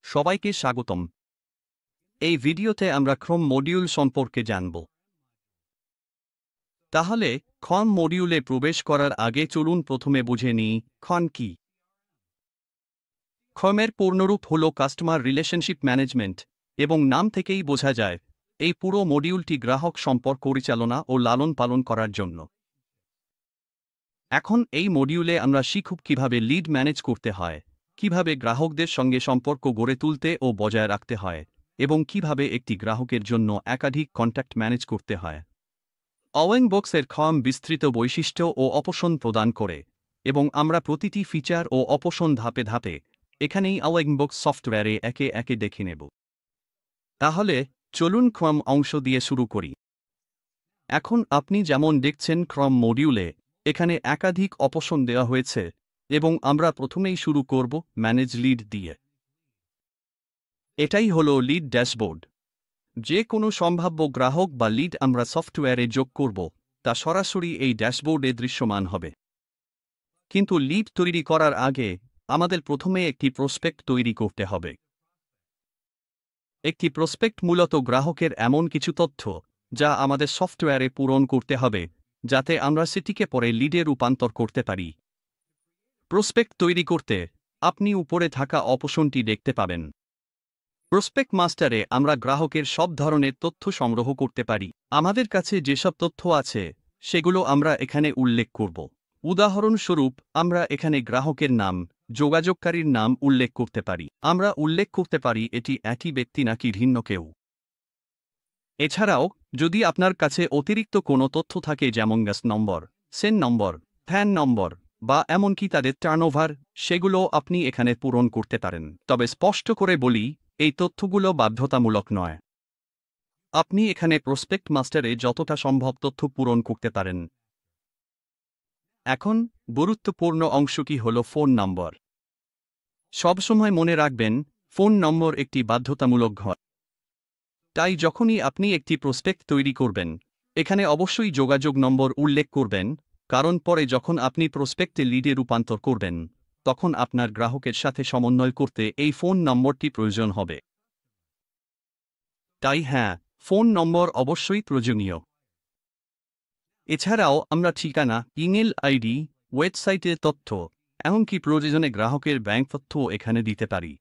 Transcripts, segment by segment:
সবাইকে স্বাগতম। এই ভিডিওতে আমরা ক্রম মডিউল সম্পর্কে জানব। তাহলে ক্রম মডিউলে প্রবেশ করার আগে চলুন প্রথমে বুঝে নিই ক্রম কি। ক্রমের পূর্ণরূপ হল কাস্টমার রিলেশনশিপ ম্যানেজমেন্ট এবং নাম থেকেই বোঝা যায় এই পুরো মডিউলটি গ্রাহক সম্পর্ক পরিচালনা ও লালন পালন করার জন্য। এখন এই মডিউলে আমরা শিখব কিভাবে লিড ম্যানেজ করতে হয়, কিভাবে গ্রাহকদের সঙ্গে সম্পর্ক গড়ে তুলতে ও বজায় রাখতে হয়, এবং কিভাবে একটি গ্রাহকের জন্য একাধিক কন্ট্যাক্ট ম্যানেজ করতে হয়। আওয়েংবক্সের ক্রম বিস্তৃত বৈশিষ্ট্য ও অপশন প্রদান করে এবং আমরা প্রতিটি ফিচার ও অপশন ধাপে ধাপে এখানেই আওয়েংবক্স সফটওয়্যারে একে একে দেখে নেব। তাহলে চলুন ক্রম অংশ দিয়ে শুরু করি। এখন আপনি যেমন দেখছেন ক্রম মডিউলে এখানে একাধিক অপশন দেওয়া হয়েছে এবং আমরা প্রথমেই শুরু করব ম্যানেজ লিড দিয়ে। এটাই হলো লিড ড্যাশবোর্ড। যে কোনো সম্ভাব্য গ্রাহক বা লিড আমরা সফটওয়্যারে যোগ করব তা সরাসরি এই ড্যাশবোর্ডে দৃশ্যমান হবে। কিন্তু লিড তৈরি করার আগে আমাদের প্রথমে একটি প্রসপেক্ট তৈরি করতে হবে। একটি প্রসপেক্ট মূলত গ্রাহকের এমন কিছু তথ্য যা আমাদের সফটওয়্যারে পূরণ করতে হবে যাতে আমরা সেটিকে পরে লিডে রূপান্তর করতে পারি। প্রসপেক্ট তৈরি করতে আপনি উপরে থাকা অপশনটি দেখতে পাবেন। প্রসপেক্ট মাস্টারে আমরা গ্রাহকের সব ধরনের তথ্য সংগ্রহ করতে পারি। আমাদের কাছে যেসব তথ্য আছে সেগুলো আমরা এখানে উল্লেখ করব। উদাহরণস্বরূপ আমরা এখানে গ্রাহকের নাম, যোগাযোগকারীর নাম উল্লেখ করতে পারি। আমরা উল্লেখ করতে পারি এটি একই ব্যক্তি নাকি ভিন্ন কেউ। এছাড়াও যদি আপনার কাছে অতিরিক্ত কোনো তথ্য থাকে যেমন গ্যাস নম্বর, সেন নম্বর, ফ্যান নম্বর বা এমনকি তাদের টার্নওভার, সেগুলো আপনি এখানে পূরণ করতে পারেন। তবে স্পষ্ট করে বলি, এই তথ্যগুলো বাধ্যতামূলক নয়। আপনি এখানে প্রসপেক্ট মাস্টারে যতটা সম্ভব তথ্য পূরণ করতে পারেন। এখন গুরুত্বপূর্ণ অংশটি হল ফোন নম্বর। সবসময় মনে রাখবেন, ফোন নম্বর একটি বাধ্যতামূলক ঘর। তাই যখনই আপনি একটি প্রসপেক্ট তৈরি করবেন এখানে অবশ্যই যোগাযোগ নম্বর উল্লেখ করবেন, কারণ পরে যখন আপনি প্রসপেক্টে লিডে রূপান্তর করবেন তখন আপনার গ্রাহকের সাথে সমন্বয় করতে এই ফোন নম্বরটি প্রয়োজন হবে। তাই হ্যাঁ, ফোন নম্বর অবশ্যই প্রয়োজনীয়। এছাড়াও আমরা ঠিকানা, ইমেল আইডি, ওয়েবসাইটের তথ্য, এমনকি প্রয়োজনে গ্রাহকের ব্যাংক তথ্যও এখানে দিতে পারি।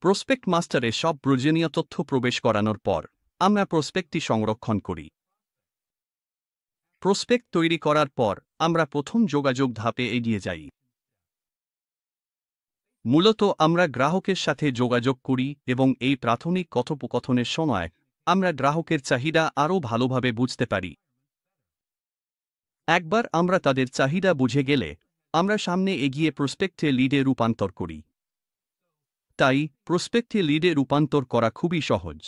প্রসপেক্ট মাস্টারে সব প্রয়োজনীয় তথ্য প্রবেশ করানোর পর আমরা প্রসপেক্টটি সংরক্ষণ করি। প্রসপেক্ট তৈরি করার পর আমরা প্রথম যোগাযোগ ধাপে এগিয়ে যাই। মূলত আমরা গ্রাহকের সাথে যোগাযোগ করি এবং এই প্রাথমিক কথোপকথনের সময় আমরা গ্রাহকের চাহিদা আরও ভালোভাবে বুঝতে পারি। একবার আমরা তাদের চাহিদা বুঝে গেলে আমরা সামনে এগিয়ে প্রসপেক্টে লিডে রূপান্তর করি। তাই প্রসপেক্টে লিডে রূপান্তর করা খুবই সহজ।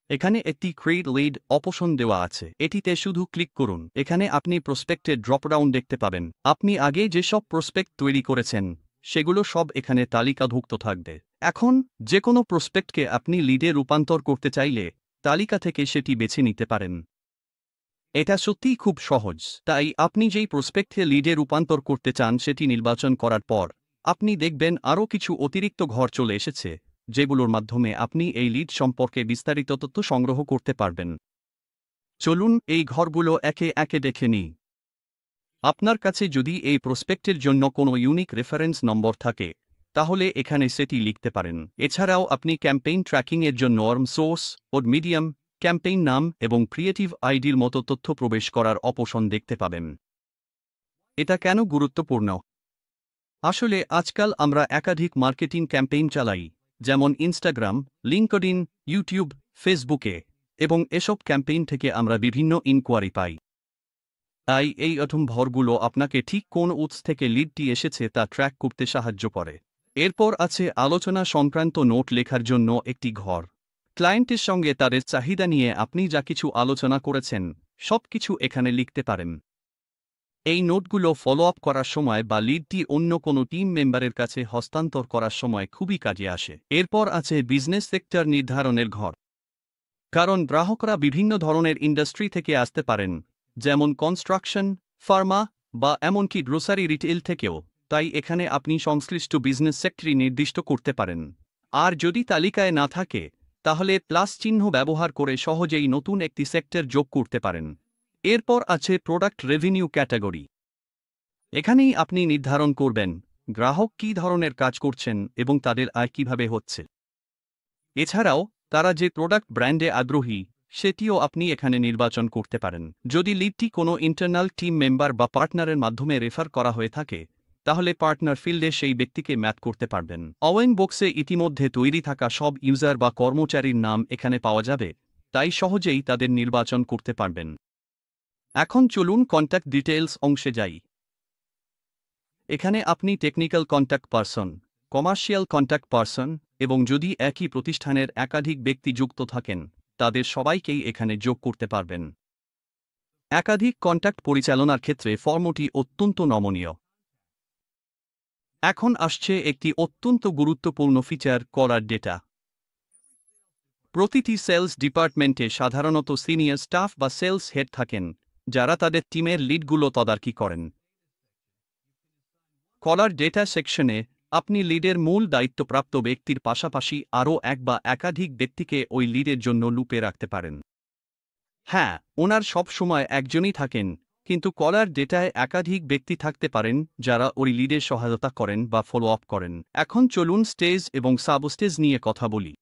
এখানে একটি ক্রিয়েট লিড অপশন দেওয়া আছে, এটিতে শুধু ক্লিক করুন। এখানে আপনি প্রসপেক্টের ড্রপডাউন দেখতে পাবেন। আপনি আগে যেসব প্রসপেক্ট তৈরি করেছেন সেগুলো সব এখানে তালিকাভুক্ত থাকবে। এখন যে কোনো প্রসপেক্টকে আপনি লিডে রূপান্তর করতে চাইলে তালিকা থেকে সেটি বেছে নিতে পারেন। এটা সত্যিই খুব সহজ। তাই আপনি যেই প্রসপেক্টে লিডে রূপান্তর করতে চান সেটি নির্বাচন করার পর আপনি দেখবেন আরও কিছু অতিরিক্ত ঘর চলে এসেছে যেগুলোর মাধ্যমে আপনি এই লিড সম্পর্কে বিস্তারিত তথ্য সংগ্রহ করতে পারবেন। চলুন এই ঘরগুলো একে একে দেখে নিই। আপনার কাছে যদি এই প্রসপেক্টের জন্য কোনো ইউনিক রেফারেন্স নম্বর থাকে তাহলে এখানে সেটি লিখতে পারেন। এছাড়াও আপনি ক্যাম্পেইন ট্র্যাকিংয়ের জন্য সোর্স ও মিডিয়াম, ক্যাম্পেইন নাম এবং ক্রিয়েটিভ আইডির মতো তথ্য প্রবেশ করার অপশন দেখতে পাবেন। এটা কেন গুরুত্বপূর্ণ? আসলে আজকাল আমরা একাধিক মার্কেটিং ক্যাম্পেইন চালাই, যেমন ইনস্টাগ্রাম, লিঙ্কডইন, ইউটিউব, ফেসবুকে, এবং এসব ক্যাম্পেইন থেকে আমরা বিভিন্ন ইনকোয়ারি পাই। তাই এই ভরগুলো আপনাকে ঠিক কোন উৎস থেকে লিডটি এসেছে তা ট্র্যাক করতে সাহায্য করে। এরপর আছে আলোচনা সংক্রান্ত নোট লেখার জন্য একটি ঘর। ক্লায়েন্টের সঙ্গে তাদের চাহিদা নিয়ে আপনি যা কিছু আলোচনা করেছেন সবকিছু এখানে লিখতে পারেন। এই নোটগুলো ফলো আপ করার সময় বা লিডটি অন্য কোনো টিম মেম্বারের কাছে হস্তান্তর করার সময় খুবই কাজে আসে। এরপর আছে বিজনেস সেক্টর নির্ধারণের ঘর। কারণ গ্রাহকরা বিভিন্ন ধরনের ইন্ডাস্ট্রি থেকে আসতে পারেন, যেমন কনস্ট্রাকশন, ফার্মা বা এমনকি গ্রোসারি রিটেইল থেকেও। তাই এখানে আপনি সংশ্লিষ্ট বিজনেস সেক্টর নির্দিষ্ট করতে পারেন। আর যদি তালিকায় না থাকে তাহলে প্লাস চিহ্ন ব্যবহার করে সহজেই নতুন একটি সেক্টর যোগ করতে পারেন। এরপর আছে প্রোডাক্ট রেভিনিউ ক্যাটাগরি। এখানেই আপনি নির্ধারণ করবেন গ্রাহক কী ধরনের কাজ করছেন এবং তাদের আয় কিভাবে হচ্ছে। এছাড়াও তারা যে প্রোডাক্ট ব্র্যান্ডে আগ্রহী সেটিও আপনি এখানে নির্বাচন করতে পারেন। যদি লিডটি কোনো ইন্টারনাল টিম মেম্বার বা পার্টনারের মাধ্যমে রেফার করা হয়ে থাকে তাহলে পার্টনার ফিল্ডে সেই ব্যক্তিকে ম্যাপ করতে পারবেন। অওয়েন বক্সে ইতিমধ্যে তৈরি থাকা সব ইউজার বা কর্মচারীর নাম এখানে পাওয়া যাবে, তাই সহজেই তাদের নির্বাচন করতে পারবেন। এখন চলুন কন্ট্যাক্ট ডিটেইলস অংশে যাই। এখানে আপনি technical contact person, commercial contact person এবং যদি একই প্রতিষ্ঠানের একাধিক ব্যক্তি যুক্ত থাকেন তাদের সবাইকেই এখানে যোগ করতে পারবেন। একাধিক কন্ট্যাক্ট পরিচালনার ক্ষেত্রে ফর্মটি অত্যন্ত নমনীয়। এখন আসছে একটি অত্যন্ত গুরুত্বপূর্ণ ফিচার, কলার ডেটা। প্রতিটি সেলস ডিপার্টমেন্টে সাধারণত সিনিয়র স্টাফ বা সেলস হেড থাকেন যারা তাদের টিমের লিডগুলো তদারকি করেন। কলার ডেটা সেকশনে আপনি লিডের মূল দায়িত্বপ্রাপ্ত ব্যক্তির পাশাপাশি আরও এক বা একাধিক ব্যক্তিকে ওই লিডের জন্য লুপে রাখতে পারেন। হ্যাঁ, ওনার সব সময় একজনই থাকেন, কিন্তু কলার ডেটায় একাধিক ব্যক্তি থাকতে পারেন যারা ওই লিডের সহায়তা করেন বা ফলো আপ করেন। এখন চলুন স্টেজ এবং সাবস্টেজ নিয়ে কথা বলি।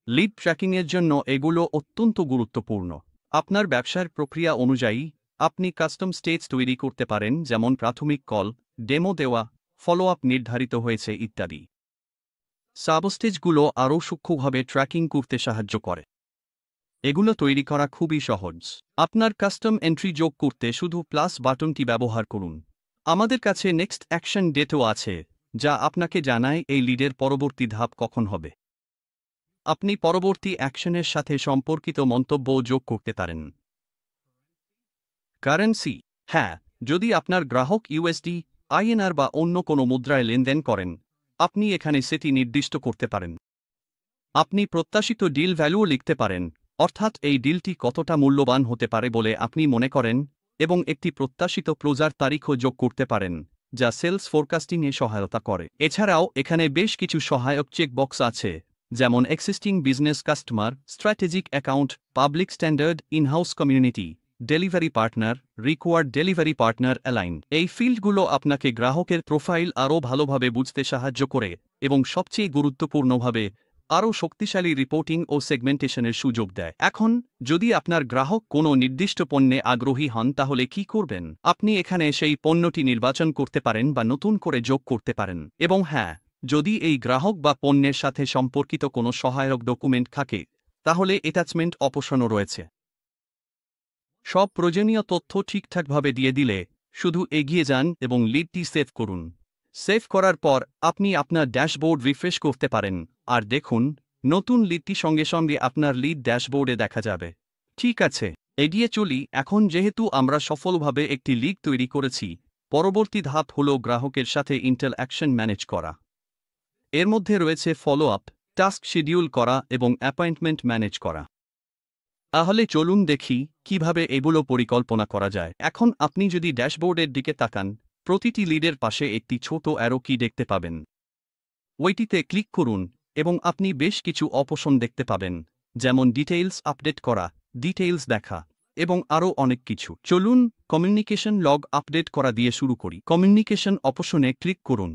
লিড ট্র্যাকিংয়ের জন্য এগুলো অত্যন্ত গুরুত্বপূর্ণ। আপনার ব্যবসার প্রক্রিয়া অনুযায়ী আপনি কাস্টম স্টেজ তৈরি করতে পারেন, যেমন প্রাথমিক কল, ডেমো দেওয়া, ফলো আপ নির্ধারিত হয়েছে ইত্যাদি। সাবস্টেজগুলো আরও সূক্ষ্মভাবে ট্র্যাকিং করতে সাহায্য করে। এগুলো তৈরি করা খুবই সহজ। আপনার কাস্টম এন্ট্রি যোগ করতে শুধু প্লাস বাটনটি ব্যবহার করুন। আমাদের কাছে নেক্সট অ্যাকশন ডেটও আছে, যা আপনাকে জানায় এই লিডের পরবর্তী ধাপ কখন হবে। আপনি পরবর্তী অ্যাকশনের সাথে সম্পর্কিত মন্তব্যও যোগ করতে পারেন। কারেন্সি, হ্যাঁ, যদি আপনার গ্রাহক ইউএসডি, আইএনআর বা অন্য কোনো মুদ্রায় লেনদেন করেন আপনি এখানে সেটি নির্দিষ্ট করতে পারেন। আপনি প্রত্যাশিত ডিল ভ্যালুও লিখতে পারেন, অর্থাৎ এই ডিলটি কতটা মূল্যবান হতে পারে বলে আপনি মনে করেন, এবং একটি প্রত্যাশিত ক্লোজার তারিখও যোগ করতে পারেন যা সেলস ফোরকাস্টিংয়ে সহায়তা করে। এছাড়াও এখানে বেশ কিছু সহায়ক চেকবক্স আছে, যেমন existing business customer, strategic account, public standard, in-house community, delivery partner, required delivery partner align. এই ফিল্ডগুলো আপনাকে গ্রাহকের প্রোফাইল আরও ভালোভাবে বুঝতে সাহায্য করে এবং সবচেয়ে গুরুত্বপূর্ণভাবে আরও শক্তিশালী রিপোর্টিং ও সেগমেন্টেশনের সুযোগ দেয়। এখন যদি আপনার গ্রাহক কোনো নির্দিষ্ট পণ্যে আগ্রহী হন তাহলে কি করবেন? আপনি এখানে সেই পণ্যটি নির্বাচন করতে পারেন বা নতুন করে যোগ করতে পারেন। এবং হ্যাঁ, যদি এই গ্রাহক বা পণ্যের সাথে সম্পর্কিত কোনো সহায়ক ডকুমেন্ট থাকে তাহলে অ্যাটাচমেন্ট অপশনও রয়েছে। সব প্রয়োজনীয় তথ্য ঠিকঠাকভাবে দিয়ে দিলে শুধু এগিয়ে যান এবং লিডটি সেভ করুন। সেভ করার পর আপনি আপনার ড্যাশবোর্ড রিফ্রেশ করতে পারেন আর দেখুন নতুন লিডটি সঙ্গে সঙ্গে আপনার লিড ড্যাশবোর্ডে দেখা যাবে। ঠিক আছে, এগিয়ে চলি। এখন যেহেতু আমরা সফলভাবে একটি লিড তৈরি করেছি, পরবর্তী ধাপ হল গ্রাহকের সাথে ইন্টারঅ্যাকশন ম্যানেজ করা। এর মধ্যে রয়েছে ফলো আপ, টাস্ক শিডিউল করা এবং অ্যাপয়েন্টমেন্ট ম্যানেজ করা। তাহলে চলুন দেখি কিভাবে এগুলো পরিকল্পনা করা যায়। এখন আপনি যদি ড্যাশবোর্ডের দিকে তাকান, প্রতিটি লিডের পাশে একটি ছোট অ্যারো কি দেখতে পাবেন। ওইটিতে ক্লিক করুন এবং আপনি বেশ কিছু অপশন দেখতে পাবেন, যেমন ডিটেইলস আপডেট করা, ডিটেইলস দেখা এবং আরও অনেক কিছু। চলুন কমিউনিকেশন লগ আপডেট করা দিয়ে শুরু করি। কমিউনিকেশন অপশনে ক্লিক করুন।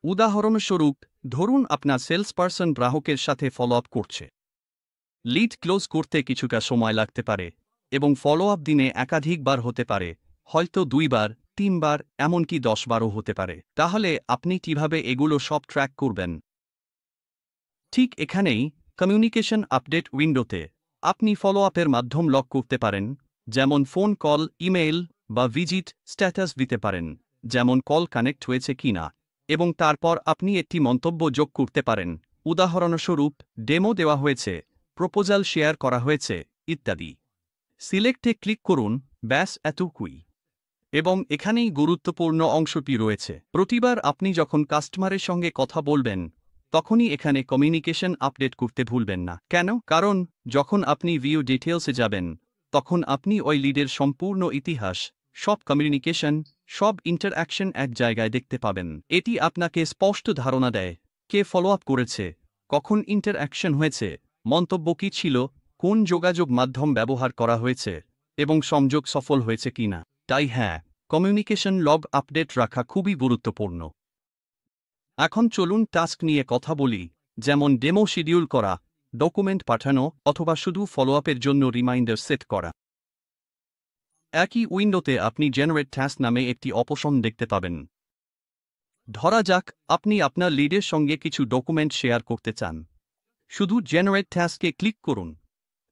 উদাহরণস্বরূপ, ধরুন আপনার সেলস পারসন গ্রাহকের সাথে ফলো আপ করছে। লিড ক্লোজ করতে কিছুটা সময় লাগতে পারে এবং ফলো আপ দিনে একাধিকবার হতে পারে, হয়তো 2 বার, 3 বার, এমনকি 10 বারও হতে পারে। তাহলে আপনি কিভাবে এগুলো সব ট্র্যাক করবেন? ঠিক এখানেই কমিউনিকেশন আপডেট উইন্ডোতে আপনি ফলো আপের মাধ্যম লক করতে পারেন, যেমন ফোন কল, ইমেইল বা ভিজিট স্ট্যাটাস দিতে পারেন, যেমন কল কানেক্ট হয়েছে কিনা, এবং তারপর আপনি একটি মন্তব্য যোগ করতে পারেন, উদাহরণস্বরূপ ডেমো দেওয়া হয়েছে, প্রপোজাল শেয়ার করা হয়েছে ইত্যাদি। সিলেক্টে ক্লিক করুন, ব্যাস এতটুকুই। এবং এখানেই গুরুত্বপূর্ণ অংশটি রয়েছে। প্রতিবার আপনি যখন কাস্টমারের সঙ্গে কথা বলবেন তখনই এখানে কমিউনিকেশন আপডেট করতে ভুলবেন না। কেন? কারণ যখন আপনি ভিউ ডিটেইলসে যাবেন তখন আপনি ওই লিডের সম্পূর্ণ ইতিহাস, সব কমিউনিকেশন, সব ইন্টারঅ্যাকশন এক জায়গায় দেখতে পাবেন। এটি আপনাকে স্পষ্ট ধারণা দেয় কে ফলো আপ করেছে, কখন ইন্টারঅ্যাকশন হয়েছে, মন্তব্য কী ছিল, কোন যোগাযোগ মাধ্যম ব্যবহার করা হয়েছে এবং সংযোগ সফল হয়েছে কিনা। তাই হ্যাঁ, কমিউনিকেশন লগ আপডেট রাখা খুবই গুরুত্বপূর্ণ। এখন চলুন টাস্ক নিয়ে কথা বলি, যেমন ডেমো শিডিউল করা, ডকুমেন্ট পাঠানো অথবা শুধু ফলোআপের জন্য রিমাইন্ডার সেট করা। একই উইন্ডোতে আপনি জেনারেট টাস্ক নামে একটি অপশন দেখতে পাবেন। ধরা যাক আপনি আপনার লিডের সঙ্গে কিছু ডকুমেন্ট শেয়ার করতে চান। শুধু জেনারেট টাস্কে ক্লিক করুন,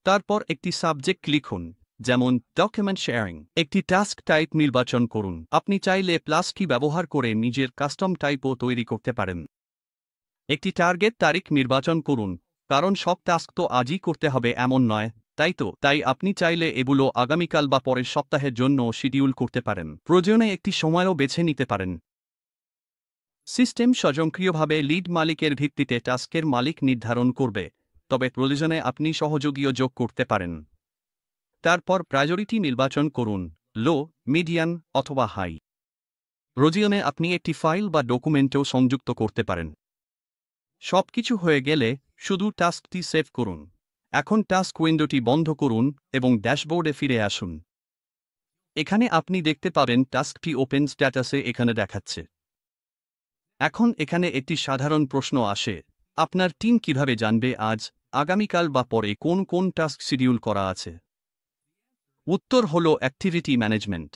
তারপর একটি সাবজেক্ট লিখুন, যেমন ডকুমেন্ট শেয়ারিং। একটি টাস্ক টাইপ নির্বাচন করুন। আপনি চাইলে প্লাস কি ব্যবহার করে নিজের কাস্টম টাইপও তৈরি করতে পারেন। একটি টার্গেট তারিখ নির্বাচন করুন, কারণ সব টাস্ক তো আজই করতে হবে এমন নয়, তাই আপনি চাইলে এগুলো আগামীকাল বা পরের সপ্তাহের জন্য শিডিউল করতে পারেন। প্রয়োজনে একটি সময়ও বেছে নিতে পারেন। সিস্টেম স্বয়ংক্রিয়ভাবে লিড মালিকের ভিত্তিতে টাস্কের মালিক নির্ধারণ করবে, তবে প্রয়োজনে আপনি সহযোগীও যোগ করতে পারেন। তারপর প্রায়োরিটি নির্বাচন করুন, লো, মিডিয়ান অথবা হাই। প্রয়োজনে আপনি একটি ফাইল বা ডকুমেন্টও সংযুক্ত করতে পারেন। সবকিছু হয়ে গেলে শুধু টাস্কটি সেভ করুন। এখন টাস্ক উইন্ডোটি বন্ধ করুন এবং ড্যাশবোর্ডে ফিরে আসুন। এখানে আপনি দেখতে পাবেন টাস্কটি ওপেন স্ট্যাটাসে এখানে দেখাচ্ছে। এখন এখানে একটি সাধারণ প্রশ্ন আসে, আপনার টিম কিভাবে জানবে আজ, আগামীকাল বা পরে কোন কোন টাস্ক শিডিউল করা আছে? উত্তর হল অ্যাক্টিভিটি ম্যানেজমেন্ট।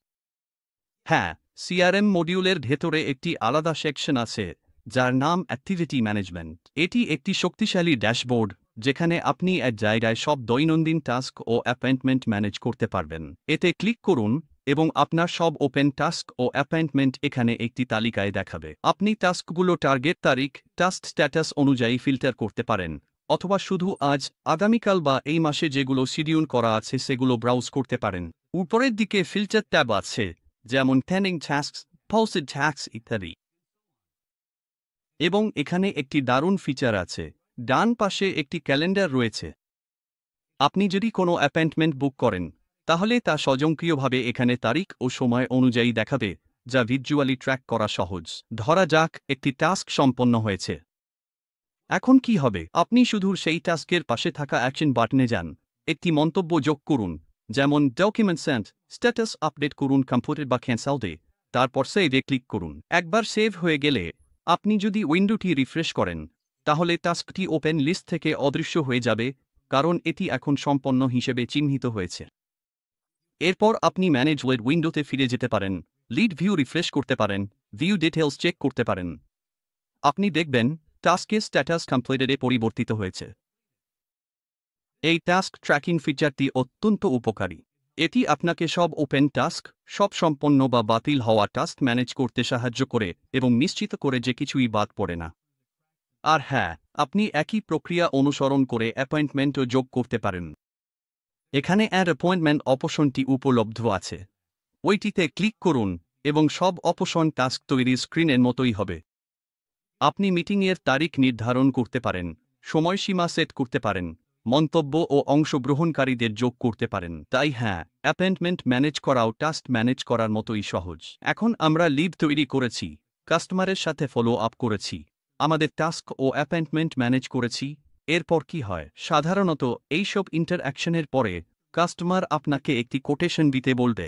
হ্যাঁ, সিআরএম মডিউলের ভেতরে একটি আলাদা সেকশন আছে যার নাম অ্যাক্টিভিটি ম্যানেজমেন্ট। এটি একটি শক্তিশালী ড্যাশবোর্ড যেখানে আপনি এক জায়গায় সব দৈনন্দিন টাস্ক ও অ্যাপয়েন্টমেন্ট ম্যানেজ করতে পারবেন। এতে ক্লিক করুন এবং আপনার সব ওপেন টাস্ক ও অ্যাপয়েন্টমেন্ট এখানে একটি তালিকায় দেখাবে। আপনি টাস্কগুলো টার্গেট তারিখ, টাস্ক স্ট্যাটাস অনুযায়ী ফিল্টার করতে পারেন, অথবা শুধু আজ, আগামীকাল বা এই মাসে যেগুলো শিডিউল করা আছে সেগুলো ব্রাউজ করতে পারেন। উপরের দিকে ফিল্টার ট্যাব আছে, যেমন পেন্ডিং টাস্কস, পোস্টেড টাস্কস ইত্যাদি। এবং এখানে একটি দারুণ ফিচার আছে, ডান পাশে একটি ক্যালেন্ডার রয়েছে। আপনি যদি কোনো অ্যাপয়েন্টমেন্ট বুক করেন, তাহলে তা স্বয়ংক্রিয়ভাবে এখানে তারিখ ও সময় অনুযায়ী দেখাবে, যা ভিজুয়ালি ট্র্যাক করা সহজ। ধরা যাক একটি টাস্ক সম্পন্ন হয়েছে। এখন কি হবে? আপনি শুধু সেই টাস্কের পাশে থাকা অ্যাকশন বাটনে যান, একটি মন্তব্য যোগ করুন, যেমন ডকুমেন্ট সেন্ট, স্ট্যাটাস আপডেট করুন কমপ্লিটেড বা ক্যান্সেলডে, তারপর সেভে ক্লিক করুন। একবার সেভ হয়ে গেলে আপনি যদি উইন্ডোটি রিফ্রেশ করেন, তাহলে টাস্কটি ওপেন লিস্ট থেকে অদৃশ্য হয়ে যাবে, কারণ এটি এখন সম্পন্ন হিসেবে চিহ্নিত হয়েছে। এরপর আপনি ম্যানেজ লিড উইন্ডোতে ফিরে যেতে পারেন, লিড ভিউ রিফ্রেশ করতে পারেন, ভিউ ডিটেলস চেক করতে পারেন। আপনি দেখবেন টাস্কের স্ট্যাটাস কমপ্লিটেডে পরিবর্তিত হয়েছে। এই টাস্ক ট্র্যাকিং ফিচারটি অত্যন্ত উপকারী। এটি আপনাকে সব ওপেন টাস্ক, সব সম্পন্ন বা বাতিল হওয়া টাস্ক ম্যানেজ করতে সাহায্য করে এবং নিশ্চিত করে যে কিছুই বাদ পড়ে না। আর হ্যাঁ, আপনি একই প্রক্রিয়া অনুসরণ করে অ্যাপয়েন্টমেন্টও যোগ করতে পারেন। এখানে অ্যাড অ্যাপয়েন্টমেন্ট অপশনটি উপলব্ধ আছে। ওইটিতে ক্লিক করুন এবং সব অপশন টাস্ক তৈরির স্ক্রিনের মতোই হবে। আপনি মিটিংয়ের তারিখ নির্ধারণ করতে পারেন, সময়সীমা সেট করতে পারেন, মন্তব্য ও অংশগ্রহণকারীদের যোগ করতে পারেন। তাই হ্যাঁ, অ্যাপয়েন্টমেন্ট ম্যানেজ করাও টাস্ক ম্যানেজ করার মতোই সহজ। এখন আমরা লিড তৈরি করেছি, কাস্টমারের সাথে ফলো আপ করেছি, আমাদের টাস্ক ও অ্যাপয়েন্টমেন্ট ম্যানেজ করেছি। এরপর কি হয়? সাধারণত এইসব ইন্টারঅ্যাকশনের পরে কাস্টমার আপনাকে একটি কোটেশন দিতে বলবে,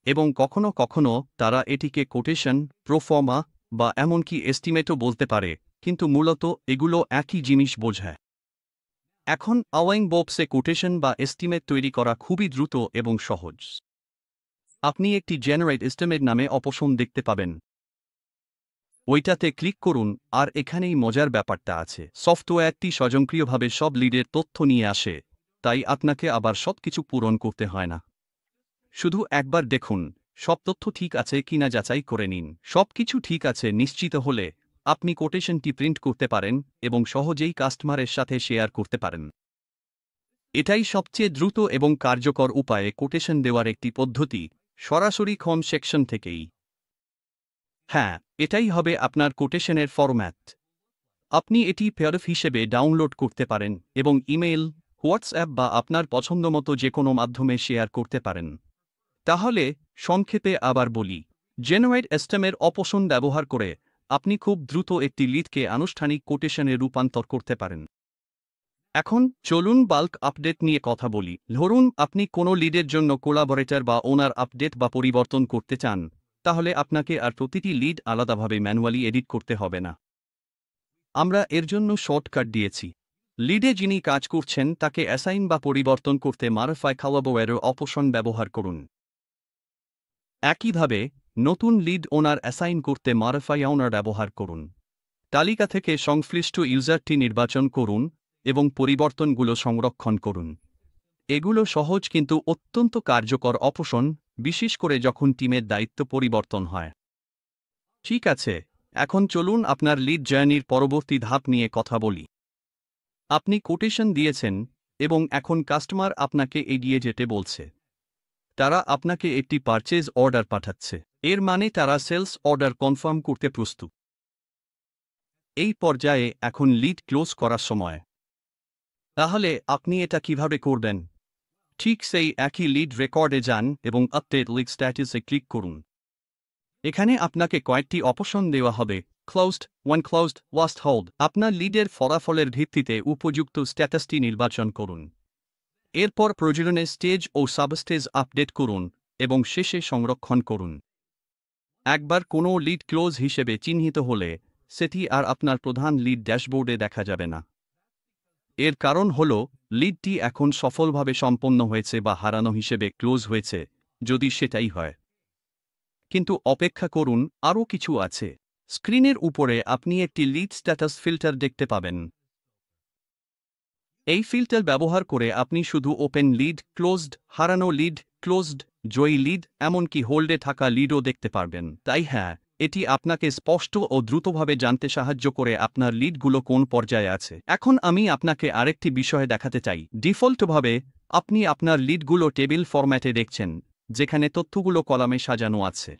এবং কখনো কখনো তারা এটিকে কোটেশন, প্রোফর্মা বা এমনকি এস্টিমেটও বলতে পারে, কিন্তু মূলত এগুলো একই জিনিস বোঝায়। এখন আওয়াইং বক্সে কোটেশন বা এস্টিমেট তৈরি করা খুবই দ্রুত এবং সহজ। আপনি একটি জেনারেট এস্টিমেট নামে অপশন দেখতে পাবেন। ওইটাতে ক্লিক করুন, আর এখানেই মজার ব্যাপারটা আছে। সফটওয়্যারটি স্বয়ংক্রিয়ভাবে সব লিডের তথ্য নিয়ে আসে, তাই আপনাকে আবার সবকিছু পূরণ করতে হয় না। শুধু একবার দেখুন সব তথ্য ঠিক আছে কিনা যাচাই করে নিন। সবকিছু ঠিক আছে নিশ্চিত হলে আপনি কোটেশনটি প্রিন্ট করতে পারেন এবং সহজেই কাস্টমারের সাথে শেয়ার করতে পারেন। এটাই সবচেয়ে দ্রুত এবং কার্যকর উপায়ে কোটেশন দেওয়ার একটি পদ্ধতি, সরাসরি কম সেকশন থেকেই। হ্যাঁ, এটাই হবে আপনার কোটেশনের ফরম্যাট। আপনি এটি পিডিএফ হিসেবে ডাউনলোড করতে পারেন এবং ইমেইল, হোয়াটসঅ্যাপ বা আপনার পছন্দমতো যে কোনো মাধ্যমে শেয়ার করতে পারেন। তাহলে সংক্ষেপে আবার বলি, জেনারেট এস্টেমের অপশন ব্যবহার করে আপনি খুব দ্রুত একটি লিডকে আনুষ্ঠানিক কোটেশনে রূপান্তর করতে পারেন। এখন চলুন বাল্ক আপডেট নিয়ে কথা বলি। ধরুন আপনি কোনো লিডের জন্য কোলাবরেটর বা ওনার আপডেট বা পরিবর্তন করতে চান, তাহলে আপনাকে আর প্রতিটি লিড আলাদাভাবে ম্যানুয়ালি এডিট করতে হবে না। আমরা এর জন্য শর্টকাট দিয়েছি। লিডে যিনি কাজ করছেন তাকে অ্যাসাইন বা পরিবর্তন করতে মডিফাই কোলাবরেটর অপশন ব্যবহার করুন। একইভাবে নতুন লিড ওনার অ্যাসাইন করতে মডিফাই ওনার ব্যবহার করুন। তালিকা থেকে সংশ্লিষ্ট ইউজারটি নির্বাচন করুন এবং পরিবর্তনগুলো সংরক্ষণ করুন। এগুলো সহজ কিন্তু অত্যন্ত কার্যকর অপশন, বিশেষ করে যখন টিমের দায়িত্ব পরিবর্তন হয়। ঠিক আছে, এখন চলুন আপনার লিড জার্নির পরবর্তী ধাপ নিয়ে কথা বলি। আপনি কোটেশন দিয়েছেন এবং এখন কাস্টমার আপনাকে এগিয়ে যেতে বলছে। তারা আপনাকে একটি পারচেজ অর্ডার পাঠাচ্ছে। এর মানে তারা সেলস অর্ডার কনফার্ম করতে প্রস্তুত। এই পর্যায়ে এখন লিড ক্লোজ করার সময়। তাহলে আপনি এটা কিভাবে করবেন? ঠিক সেই একই লিড রেকর্ডে যান এবং আপডেট লিড স্ট্যাটাসে ক্লিক করুন। এখানে আপনাকে কয়েকটি অপশন দেওয়া হবে। Closed, one closed, last hold. আপনার লিডের ফলাফলের ভিত্তিতে উপযুক্ত স্ট্যাটাসটি নির্বাচন করুন। এরপর প্রয়োজনে স্টেজ ও সাবস্টেজ আপডেট করুন এবং শেষে সংরক্ষণ করুন। একবার কোনো লিড ক্লোজ হিসেবে চিহ্নিত হলে সেটি আর আপনার প্রধান লিড ড্যাশবোর্ডে দেখা যাবে না। এর কারণ হল লিডটি এখন সফলভাবে সম্পন্ন হয়েছে বা হারানো হিসেবে ক্লোজ হয়েছে, যদি সেটাই হয়। কিন্তু অপেক্ষা করুন, আরও কিছু আছে। স্ক্রিনের উপরে আপনি একটি লিড স্ট্যাটাস ফিল্টার দেখতে পাবেন। এই ফিল্টার ব্যবহার করে আপনি শুধু ওপেন লিড, ক্লোজড, হারানো লিড, ক্লোজড, জয়ী লিড, এমনকি হোল্ডে থাকা লিডও দেখতে পারবেন। তাই হ্যাঁ, এটি আপনাকে স্পষ্ট ও দ্রুতভাবে জানতে সাহায্য করে আপনার লিডগুলো কোন পর্যায়ে আছে। এখন আমি আপনাকে আরেকটি বিষয় দেখাতে চাই। ডিফল্টভাবে আপনি আপনার লিডগুলো টেবিল ফরম্যাটে দেখছেন, যেখানে তথ্যগুলো কলামে সাজানো আছে।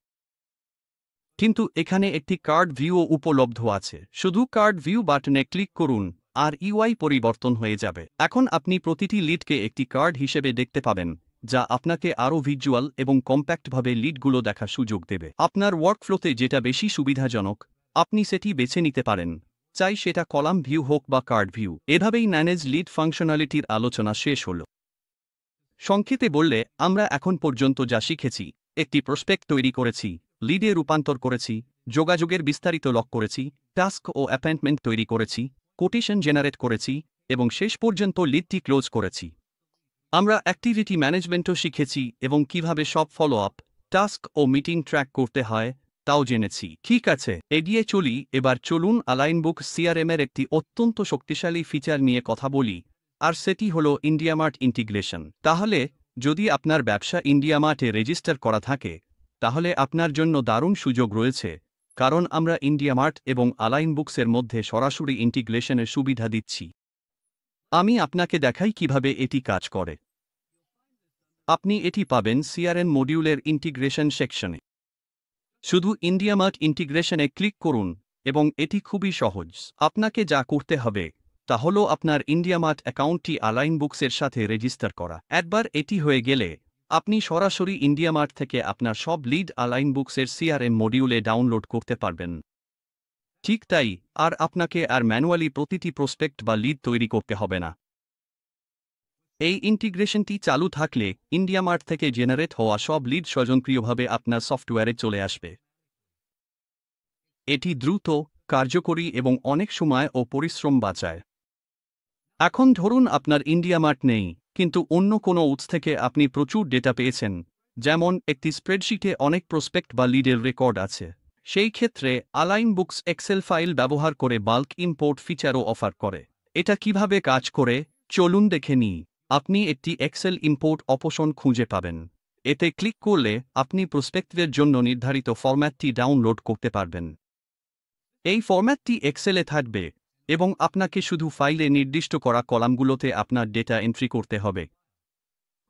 কিন্তু এখানে একটি কার্ড ভিউও উপলব্ধ আছে। শুধু কার্ড ভিউ বাটনে ক্লিক করুন আর ইউআই পরিবর্তন হয়ে যাবে। এখন আপনি প্রতিটি লিডকে একটি কার্ড হিসেবে দেখতে পাবেন, যা আপনাকে আরও ভিজুয়াল এবং কম্প্যাক্টভাবে লিডগুলো দেখার সুযোগ দেবে। আপনার ওয়ার্কফ্লোতে যেটা বেশি সুবিধাজনক, আপনি সেটি বেছে নিতে পারেন, চাই সেটা কলাম ভিউ হোক বা কার্ড ভিউ। এভাবেই ম্যানেজ লিড ফাংশনালিটির আলোচনা শেষ হল। সংক্ষেপে বললে, আমরা এখন পর্যন্ত যা শিখেছি: একটি প্রসপেক্ট তৈরি করেছি, লিডে রূপান্তর করেছি, যোগাযোগের বিস্তারিত লক করেছি, টাস্ক ও অ্যাপয়েন্টমেন্ট তৈরি করেছি, কোটেশন জেনারেট করেছি এবং শেষ পর্যন্ত লিডটি ক্লোজ করেছি। আমরা অ্যাক্টিভিটি ম্যানেজমেন্টও শিখেছি এবং কিভাবে সব ফলো আপ, টাস্ক ও মিটিং ট্র্যাক করতে হয় তাও জেনেছি। ঠিক আছে, এগিয়ে চলি। এবার চলুন আলাইনবুক সিআরএমের একটি অত্যন্ত শক্তিশালী ফিচার নিয়ে কথা বলি, আর সেটি হল ইন্ডিয়ামার্ট ইন্টিগ্রেশন। তাহলে যদি আপনার ব্যবসা ইন্ডিয়ামার্টে রেজিস্টার করা থাকে, তাহলে আপনার জন্য দারুণ সুযোগ রয়েছে, কারণ আমরা ইন্ডিয়ামার্ট এবং আলাইনবুকসের মধ্যে সরাসরি ইন্টিগ্রেশনের সুবিধা দিচ্ছি। আমি আপনাকে দেখাই কিভাবে এটি কাজ করে। আপনি এটি পাবেন সিআরএম মডিউলের ইন্টিগ্রেশন সেকশনে। শুধু ইন্ডিয়ামার্ট ইন্টিগ্রেশনে ক্লিক করুন এবং এটি খুবই সহজ। আপনাকে যা করতে হবে তা হল আপনার ইন্ডিয়ামার্ট অ্যাকাউন্টটি আলাইনবুকসের সাথে রেজিস্টার করা। একবার এটি হয়ে গেলে আপনি সরাসরি ইন্ডিয়ামার্ট থেকে আপনার সব লিড আলাইনবুকসের সিআরএম মডিউলে ডাউনলোড করতে পারবেন। ঠিক তাই, আর আপনাকে আর ম্যানুয়ালি প্রতিটি প্রসপেক্ট বা লিড তৈরি করতে হবে না। এই ইন্টিগ্রেশনটি চালু থাকলে ইন্ডিয়ামার্ট থেকে জেনারেট হওয়া সব লিড স্বয়ংক্রিয়ভাবে আপনার সফটওয়্যারে চলে আসবে। এটি দ্রুত, কার্যকরী এবং অনেক সময় ও পরিশ্রম বাঁচায়। এখন ধরুন আপনার ইন্ডিয়ামার্ট নেই, কিন্তু অন্য কোনো উৎস থেকে আপনি প্রচুর ডেটা পেয়েছেন, যেমন একটি স্প্রেডশিটে অনেক প্রসপেক্ট বা লিডের রেকর্ড আছে। সেই ক্ষেত্রে আলাইনবুকস এক্সেল ফাইল ব্যবহার করে বাল্ক ইম্পোর্ট ফিচারও অফার করে। এটা কিভাবে কাজ করে চলুন দেখে নিই। আপনি একটি এক্সেল ইম্পোর্ট অপশন খুঁজে পাবেন। এতে ক্লিক করলে আপনি প্রসপেক্টের জন্য নির্ধারিত ফরম্যাটটি ডাউনলোড করতে পারবেন। এই ফরম্যাটটি এক্সেলে থাকবে এবং আপনাকে শুধু ফাইলে নির্দিষ্ট করা কলামগুলোতে আপনার ডেটা এন্ট্রি করতে হবে।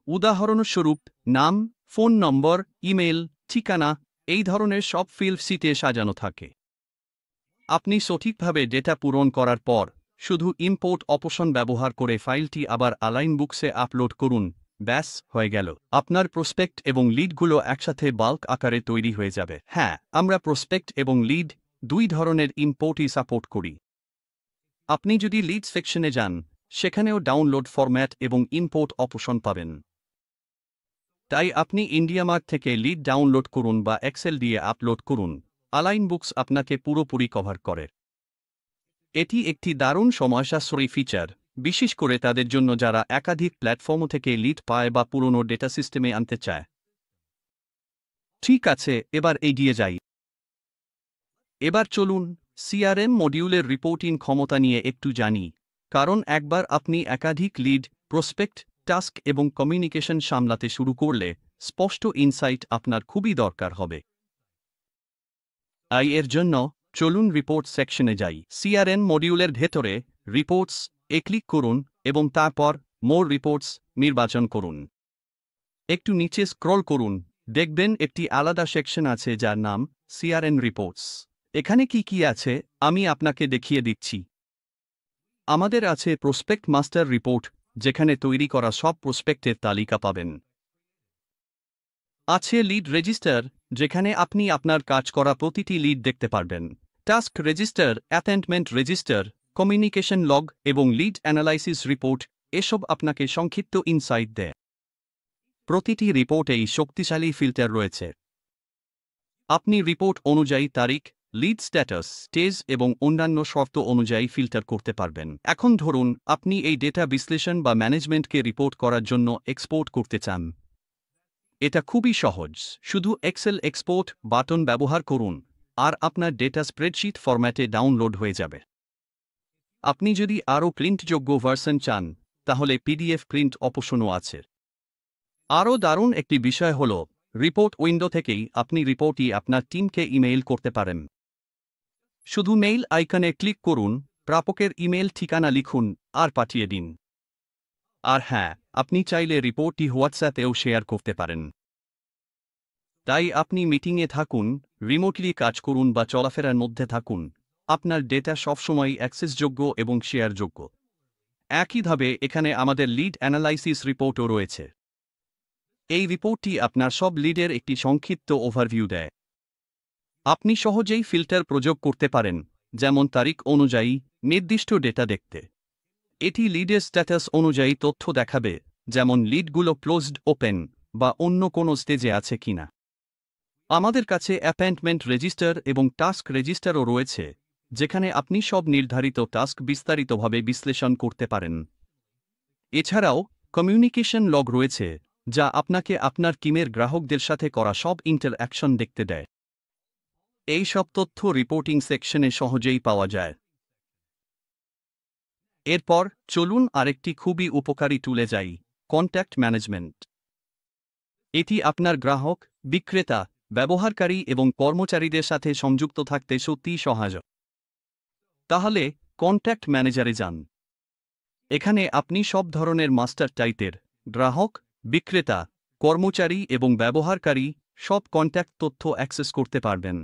উদাহরণস্বরূপ নাম, ফোন নম্বর, ইমেল, ঠিকানা, এই ধরনের সব ফিল্ড শীটে সাজানো থাকে। আপনি সঠিকভাবে ডেটা পূরণ করার পর শুধু ইম্পোর্ট অপশন ব্যবহার করে ফাইলটি আবার আলাইনবুকসে আপলোড করুন ব্যাস হয়ে গেল, আপনার প্রসপেক্ট এবং লিডগুলো একসাথে বাল্ক আকারে তৈরি হয়ে যাবে। হ্যাঁ, আমরা প্রসপেক্ট এবং লিড দুই ধরনের ইম্পোর্টই সাপোর্ট করি। আপনি যদি লিড সেকশনে যান, সেখানেও ডাউনলোড ফরম্যাট এবং ইম্পোর্ট অপশন পাবেন। তাই আপনি ইন্ডিয়ামার্ট থেকে লিড ডাউনলোড করুন বা এক্সেল দিয়ে আপলোড করুন, আলাইন বুকস আপনাকে পুরোপুরি কভার করে। এটি একটি দারুণ সময় সাশ্রয়ী ফিচার, বিশেষ করে তাদের জন্য যারা একাধিক প্ল্যাটফর্ম থেকে লিড পায় বা পুরনো ডেটা সিস্টেমে আনতে চায়। ঠিক আছে, এবার এগিয়ে যাই। এবার চলুন সিআরএম মডিউলের রিপোর্টিং ক্ষমতা নিয়ে একটু জানি, কারণ একবার আপনি একাধিক লিড, প্রসপেক্ট, টাস্ক এবং কমিউনিকেশন সামলাতে শুরু করলে স্পষ্ট ইনসাইট আপনার খুবই দরকার হবে। এর জন্য চলুন রিপোর্ট সেকশনে যাই। সিআরএম মডিউলের ভেতরে রিপোর্টস এ ক্লিক করুন এবং তারপর মোর রিপোর্টস নির্বাচন করুন। একটু নিচে স্ক্রল করুন, দেখবেন একটি আলাদা সেকশন আছে যার নাম সিআরএম রিপোর্টস। এখানে কি কি আছে আমি আপনাকে দেখিয়ে দিচ্ছি। আমাদের আছে প্রসপেক্ট মাস্টার রিপোর্ট, যেখানে তৈরি করা সব প্রসপেক্টের তালিকা পাবেন। আছে লিড রেজিস্টার, যেখানে আপনি আপনার কাজ করা প্রতিটি লিড দেখতে পারবেন। Task register, appointment register, communication log এবং লিড অ্যানালাইসিস রিপোর্ট, এসব আপনাকে সংক্ষিপ্ত ইনসাইট দেয়। প্রতিটি রিপোর্টেই শক্তিশালী ফিল্টার রয়েছে। আপনি রিপোর্ট অনুযায়ী তারিখ, লিড স্ট্যাটাস, স্টেজ এবং অন্যান্য শর্ত অনুযায়ী ফিল্টার করতে পারবেন। এখন ধরুন আপনি এই ডেটা বিশ্লেষণ বা ম্যানেজমেন্টকে রিপোর্ট করার জন্য এক্সপোর্ট করতে চান। এটা খুবই সহজ, শুধু এক্সেল এক্সপোর্ট বাটন ব্যবহার করুন আর আপনার ডেটা স্প্রেডশিট ফরম্যাটে ডাউনলোড হয়ে যাবে। আপনি যদি আরও প্রিন্টযোগ্য ভার্সন চান, তাহলে পিডিএফ প্রিন্ট অপশনও আছে। আরও দারুণ একটি বিষয় হল, রিপোর্ট উইন্ডো থেকেই আপনি রিপোর্টই আপনার টিমকে ইমেইল করতে পারেন। শুধু মেইল আইকনে ক্লিক করুন, প্রাপকের ইমেল ঠিকানা লিখুন আর পাঠিয়ে দিন। আর হ্যাঁ, আপনি চাইলে রিপোর্টটি হোয়াটসঅ্যাপেও শেয়ার করতে পারেন। তাই আপনি মিটিংয়ে থাকুন, রিমোটলি কাজ করুন বা চলাফেরার মধ্যে থাকুন, আপনার ডেটা সবসময় অ্যাক্সেসযোগ্য এবং শেয়ারযোগ্য। একইভাবে এখানে আমাদের লিড অ্যানালাইসিস রিপোর্টও রয়েছে। এই রিপোর্টটি আপনার সব লিডের একটি সংক্ষিপ্ত ওভারভিউ দেয়। আপনি সহজেই ফিল্টার প্রয়োগ করতে পারেন, যেমন তারিখ অনুযায়ী নির্দিষ্ট ডেটা দেখতে। এটি লিডের স্ট্যাটাস অনুযায়ী তথ্য দেখাবে, যেমন লিডগুলো ক্লোজড, ওপেন বা অন্য কোনো স্টেজে আছে কিনা। আমাদের কাছে অ্যাপয়েন্টমেন্ট রেজিস্টার এবং টাস্ক রেজিস্টারও রয়েছে, যেখানে আপনি সব নির্ধারিত টাস্ক বিস্তারিতভাবে বিশ্লেষণ করতে পারেন। এছাড়াও কমিউনিকেশন লগ রয়েছে, যা আপনাকে আপনার টিমের গ্রাহকদের সাথে করা সব ইন্টারঅ্যাকশন দেখতে দেয়। এই সব তথ্য রিপোর্টিং সেকশনে সহজেই পাওয়া যায়। এরপর চলুন আরেকটি খুবই উপকারী টুলে যাই, কন্ট্যাক্ট ম্যানেজমেন্ট। এটি আপনার গ্রাহক, বিক্রেতা, ব্যবহারকারী এবং কর্মচারীদের সাথে সংযুক্ত থাকতে সত্যিই সহায়ক। তাহলে কন্ট্যাক্ট ম্যানেজারে যান। এখানে আপনি সব ধরনের মাস্টার টাইপের গ্রাহক, বিক্রেতা, কর্মচারী এবং ব্যবহারকারী সব কন্ট্যাক্ট তথ্য অ্যাক্সেস করতে পারবেন।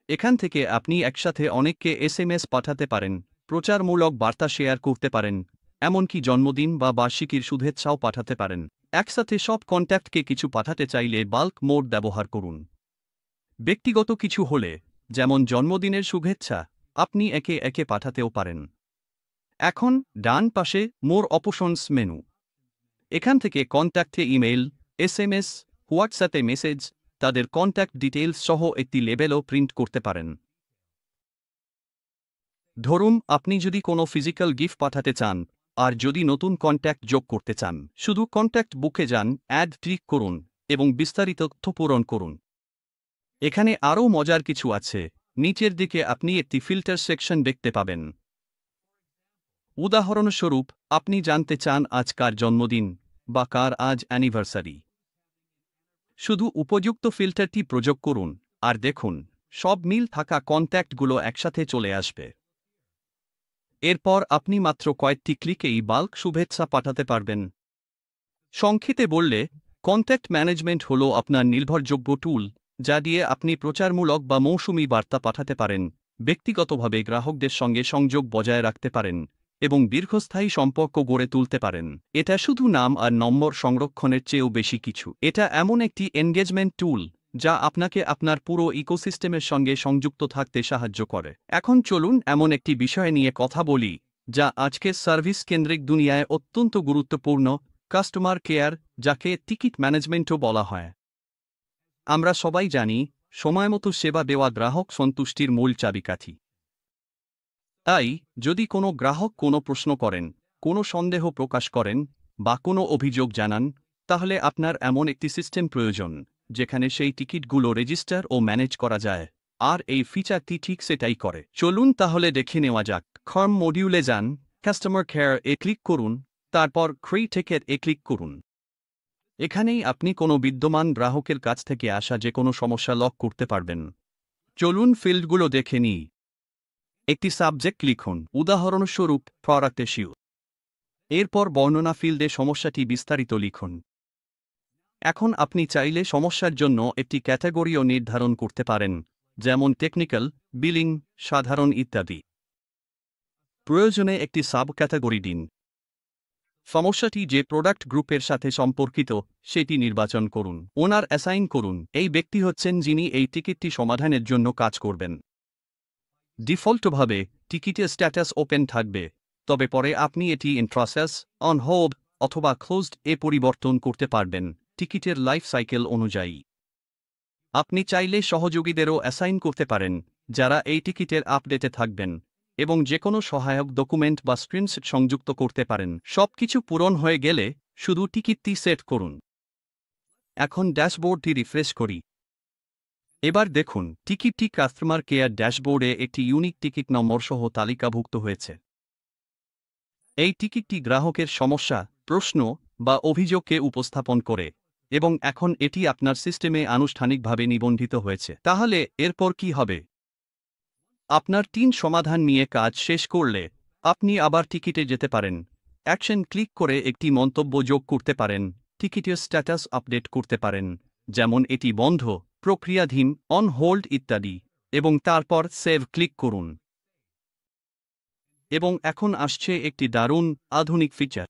এখান থেকে আপনি একসাথে অনেককে এসএমএস পাঠাতে পারেন, প্রচারমূলক বার্তা শেয়ার করতে পারেন, এমনকি জন্মদিন বা বার্ষিকীর শুভেচ্ছাও পাঠাতে পারেন। একসাথে সব কন্ট্যাক্টকে কিছু পাঠাতে চাইলে বাল্ক মোড ব্যবহার করুন। ব্যক্তিগত কিছু হলে, যেমন জন্মদিনের শুভেচ্ছা, আপনি একে একে পাঠাতেও পারেন। এখন ডান পাশে মোর অপশনস মেনু। এখান থেকে কন্ট্যাক্টে ইমেইল, এসএমএস, হোয়াটসঅ্যাপে মেসেজ, তাদের কন্ট্যাক্ট ডিটেইলস সহ একটি লেবেলও প্রিন্ট করতে পারেন। ধরুন আপনি যদি কোনো ফিজিক্যাল গিফট পাঠাতে চান, আর যদি নতুন কন্ট্যাক্ট যোগ করতে চান, শুধু কন্ট্যাক্ট বুকে যান, অ্যাড ক্লিক করুন এবং বিস্তারিত তথ্য পূরণ করুন। এখানে আরও মজার কিছু আছে, নিচের দিকে আপনি একটি ফিল্টার সেকশন দেখতে পাবেন। উদাহরণস্বরূপ, আপনি জানতে চান আজ কার জন্মদিন বা কার আজ অ্যানিভার্সারি। শুধু উপযুক্ত ফিল্টারটি প্রয়োগ করুন আর দেখুন, সব মিল থাকা কন্ট্যাক্টগুলো একসাথে চলে আসবে। এরপর আপনি মাত্র কয়েকটি ক্লিকেই বাল্ক শুভেচ্ছা পাঠাতে পারবেন। সংক্ষেপে বললে, কন্ট্যাক্ট ম্যানেজমেন্ট হল আপনার নির্ভরযোগ্য টুল, যা দিয়ে আপনি প্রচারমূলক বা মৌসুমী বার্তা পাঠাতে পারেন, ব্যক্তিগতভাবে গ্রাহকদের সঙ্গে সংযোগ বজায় রাখতে পারেন এবং দীর্ঘস্থায়ী সম্পর্ক গড়ে তুলতে পারেন। এটা শুধু নাম আর নম্বর সংরক্ষণের চেয়েও বেশি কিছু। এটা এমন একটি এনগেজমেন্ট টুল যা আপনাকে আপনার পুরো ইকোসিস্টেমের সঙ্গে সংযুক্ত থাকতে সাহায্য করে। এখন চলুন এমন একটি বিষয় নিয়ে কথা বলি যা আজকের সার্ভিস কেন্দ্রিক দুনিয়ায় অত্যন্ত গুরুত্বপূর্ণ, কাস্টমার কেয়ার, যাকে টিকিট ম্যানেজমেন্টও বলা হয়। আমরা সবাই জানি, সময়মতো সেবা দেওয়া গ্রাহক সন্তুষ্টির মূল চাবিকাঠি। তাই যদি কোনো গ্রাহক কোনো প্রশ্ন করেন, কোনো সন্দেহ প্রকাশ করেন বা কোনো অভিযোগ জানান, তাহলে আপনার এমন একটি সিস্টেম প্রয়োজন যেখানে সেই টিকিটগুলো রেজিস্টার ও ম্যানেজ করা যায়। আর এই ফিচারটি ঠিক সেটাই করে। চলুন তাহলে দেখে নেওয়া যাক। খর্ম মডিউলে যান, কাস্টমার কেয়ার এ ক্লিক করুন, তারপর ক্রিয়েট টিকেট এ ক্লিক করুন। এখানেই আপনি কোনো বিদ্যমান গ্রাহকের কাছ থেকে আসা যে কোনো সমস্যা লক করতে পারবেন। চলুন ফিল্ডগুলো দেখে নিই। একটি সাবজেক্ট লিখুন, উদাহরণস্বরূপ প্রোডাক্ট ইস্যু। এরপর বর্ণনা ফিল্ডে সমস্যাটি বিস্তারিত লিখুন। এখন আপনি চাইলে সমস্যার জন্য একটি ক্যাটাগরিও নির্ধারণ করতে পারেন, যেমন টেকনিক্যাল, বিলিং, সাধারণ ইত্যাদি। প্রয়োজনে একটি সাব ক্যাটাগরি দিন। সমস্যাটি যে প্রোডাক্ট গ্রুপের সাথে সম্পর্কিত সেটি নির্বাচন করুন। ওনার অ্যাসাইন করুন। এই ব্যক্তি হচ্ছেন যিনি এই টিকিটটি সমাধানের জন্য কাজ করবেন। ডিফল্টভাবে টিকিটের স্ট্যাটাস ওপেন থাকবে, তবে পরে আপনি এটি ইন প্রসেস, অন হোল্ড অথবা ক্লোজড এ পরিবর্তন করতে পারবেন টিকিটের লাইফ সাইকেল অনুযায়ী। আপনি চাইলে সহযোগীদেরও অ্যাসাইন করতে পারেন যারা এই টিকিটের আপডেটে থাকবেন এবং যে কোনো সহায়ক ডকুমেন্ট বা স্ক্রিনশট সংযুক্ত করতে পারেন। সবকিছু পূরণ হয়ে গেলে শুধু টিকিটটি সেট করুন। এখন ড্যাশবোর্ডটি রিফ্রেশ করি। এবার দেখুন টিকিটটি কাস্টমার কেয়ার ড্যাশবোর্ডে একটি ইউনিক টিকিট নম্বর সহ তালিকাভুক্ত হয়েছে। এই টিকিটটি গ্রাহকের সমস্যা, প্রশ্ন বা অভিযোগকে উপস্থাপন করে এবং এখন এটি আপনার সিস্টেমে আনুষ্ঠানিকভাবে নিবন্ধিত হয়েছে। তাহলে এরপর কি হবে? আপনার সমাধান নিয়ে কাজ শেষ করলে আপনি আবার টিকিটে যেতে পারেন, অ্যাকশন ক্লিক করে একটি মন্তব্য যোগ করতে পারেন, টিকিটের স্ট্যাটাস আপডেট করতে পারেন, যেমন এটি বন্ধ, প্রক্রিয়াধীন, অন হোল্ড ইত্যাদি, এবং তারপর সেভ ক্লিক করুন। এবং এখন আসছে একটি দারুণ আধুনিক ফিচার।